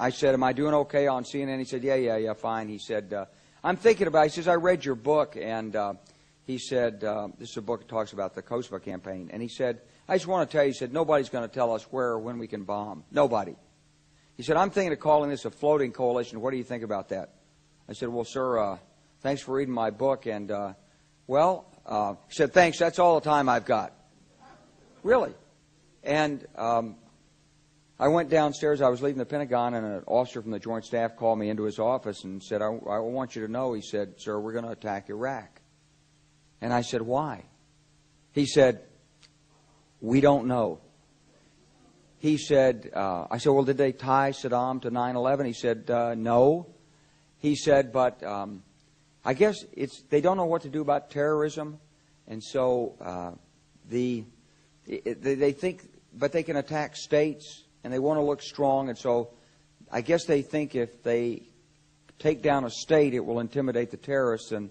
I said, am I doing okay on CNN? He said, yeah, fine. He said, I'm thinking about it. He says, I read your book, and he said, this is a book that talks about the Kosovo campaign. And he said, I just want to tell you, he said, nobody's going to tell us where or when we can bomb. Nobody. He said, I'm thinking of calling this a floating coalition. What do you think about that? I said, well, sir, thanks for reading my book. And, he said, thanks, that's all the time I've got. Really. And I went downstairs. I was leaving the Pentagon, and an officer from the Joint Staff called me into his office and said, I want you to know, he said, sir, we're going to attack Iraq. And I said, why? He said, we don't know. He said, I said, well, did they tie Saddam to 9/11? He said, no. He said, but I guess they don't know what to do about terrorism, and so they think, but they can attack states, and they want to look strong, and so I guess they think if they take down a state, it will intimidate the terrorists. And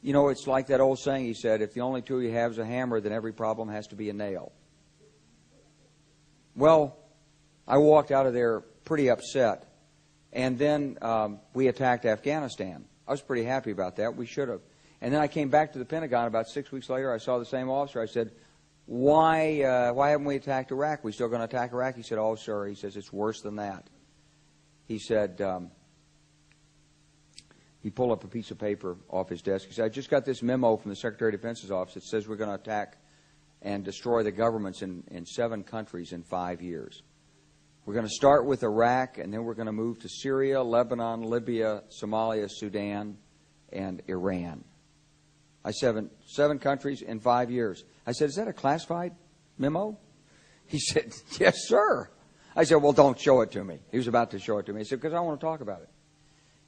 you know, it's like that old saying, he said, if the only tool you have is a hammer, then every problem has to be a nail. Well, I walked out of there pretty upset. And then we attacked Afghanistan. I was pretty happy about that. We should have. And then I came back to the Pentagon about 6 weeks later. I saw the same officer. I said, why haven't we attacked Iraq? We still going to attack Iraq? He said, oh, sir. He says, it's worse than that. He said, he pulled up a piece of paper off his desk. He said, I just got this memo from the Secretary of Defense's office that says we're going to attack and destroy the governments in 7 countries in 5 years. We're going to start with Iraq, and then we're going to move to Syria, Lebanon, Libya, Somalia, Sudan, and Iran. I said, 7 countries in 5 years. I said, is that a classified memo? He said, yes, sir. I said, well, don't show it to me. He was about to show it to me. He said, because I want to talk about it.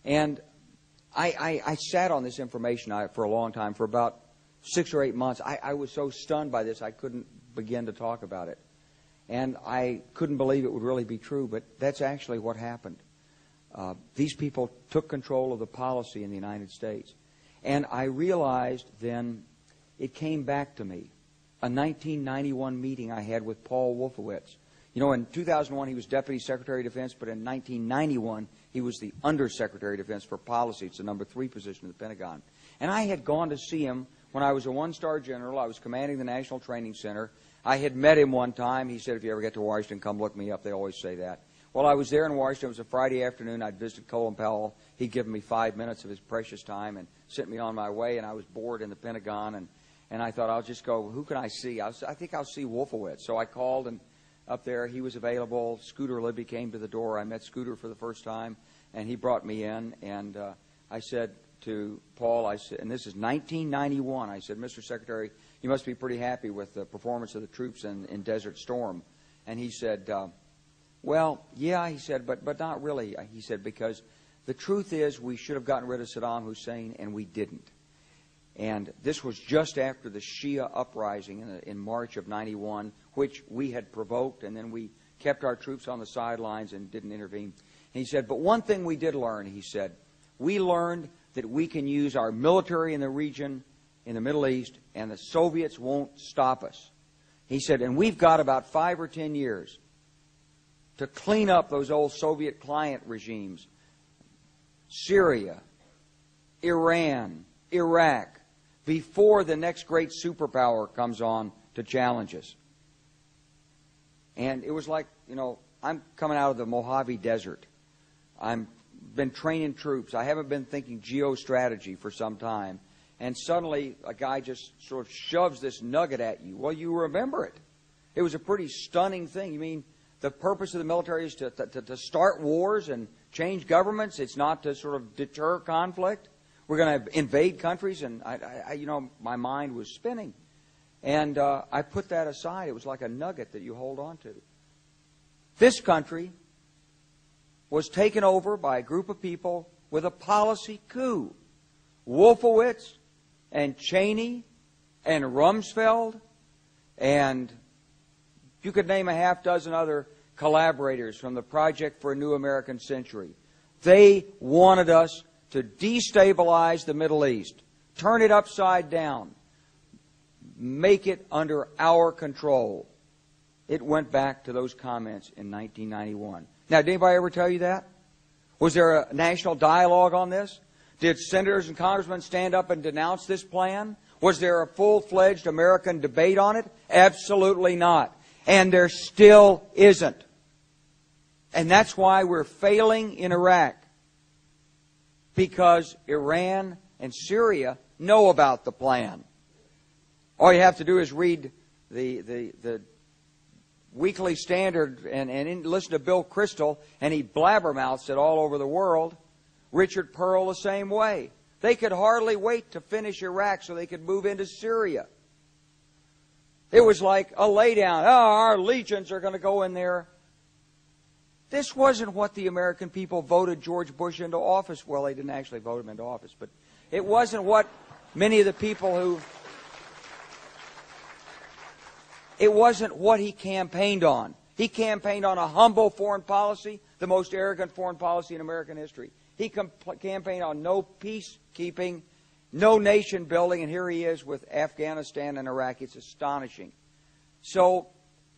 And I sat on this information for a long time, for about 6 or 8 months. I was so stunned by this, I couldn't begin to talk about it. And I couldn't believe it would really be true, but that's actually what happened. These people took control of the policy in the United States. And I realized then, it came back to me, a 1991 meeting I had with Paul Wolfowitz. You know, in 2001 he was Deputy Secretary of Defense, but in 1991 he was the Undersecretary of Defense for Policy. It's the number 3 position in the Pentagon. And I had gone to see him when I was a 1-star general. I was commanding the National Training Center. I had met him one time. He said, if you ever get to Washington, come look me up. They always say that. Well, I was there in Washington. It was a Friday afternoon. I'd visited Colin Powell. He'd given me 5 minutes of his precious time and sent me on my way, and I was bored in the Pentagon, and I thought, I'll just go, who can I see? I think I'll see Wolfowitz. So I called, and up there he was available. Scooter Libby came to the door. I met Scooter for the first time, and he brought me in, and I said to Paul, I said, and this is 1991, I said, Mr. Secretary, you must be pretty happy with the performance of the troops in Desert Storm. And he said, well, yeah, he said, but not really. He said, because the truth is we should have gotten rid of Saddam Hussein, and we didn't. And this was just after the Shia uprising in March of 91, which we had provoked, and then we kept our troops on the sidelines and didn't intervene. And he said, but one thing we did learn, he said, we learned that we can use our military in the region, in the Middle East, and the Soviets won't stop us. He said, and we've got about 5 or 10 years to clean up those old Soviet client regimes. Syria, Iran, Iraq, before the next great superpower comes on to challenge us. And it was like, you know, I'm coming out of the Mojave Desert. I've been training troops. I haven't been thinking geostrategy for some time. And suddenly a guy just sort of shoves this nugget at you. Well, you remember it. It was a pretty stunning thing. You mean the purpose of the military is to start wars and change governments? It's not to sort of deter conflict? We're going to invade countries? And, you know, my mind was spinning. And I put that aside. It was like a nugget that you hold on to. This country was taken over by a group of people with a policy coup. Wolfowitz and Cheney and Rumsfeld, and you could name a half dozen other collaborators from the Project for a New American Century. They wanted us to destabilize the Middle East, turn it upside down, make it under our control. It went back to those comments in 1991. Now, did anybody ever tell you that? Was there a national dialogue on this? Did senators and congressmen stand up and denounce this plan? Was there a full-fledged American debate on it? Absolutely not. And there still isn't. And that's why we're failing in Iraq. Because Iran and Syria know about the plan. All you have to do is read the Weekly Standard and listen to Bill Kristol, and he blabbermouths it all over the world. Richard Pearl the same way. They could hardly wait to finish Iraq so they could move into Syria. It was like a laydown. Oh, our legions are going to go in there. This wasn't what the American people voted George Bush into office. Well, they didn't actually vote him into office, but it wasn't what many of the people who... It wasn't what he campaigned on. He campaigned on a humble foreign policy, the most arrogant foreign policy in American history. He campaigned on no peacekeeping, no nation building, and here he is with Afghanistan and Iraq. It's astonishing. So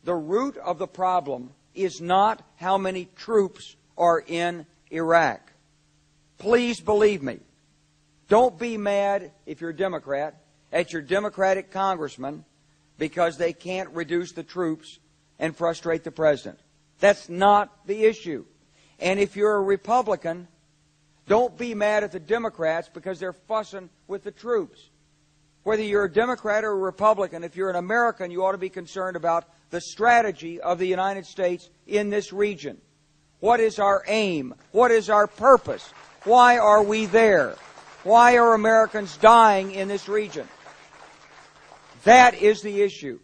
the root of the problem is not how many troops are in Iraq. Please believe me. Don't be mad, if you're a Democrat, at your Democratic congressman because they can't reduce the troops and frustrate the president. That's not the issue. And if you're a Republican, don't be mad at the Democrats because they're fussing with the troops. Whether you're a Democrat or a Republican, if you're an American, you ought to be concerned about the strategy of the United States in this region. What is our aim? What is our purpose? Why are we there? Why are Americans dying in this region? That is the issue.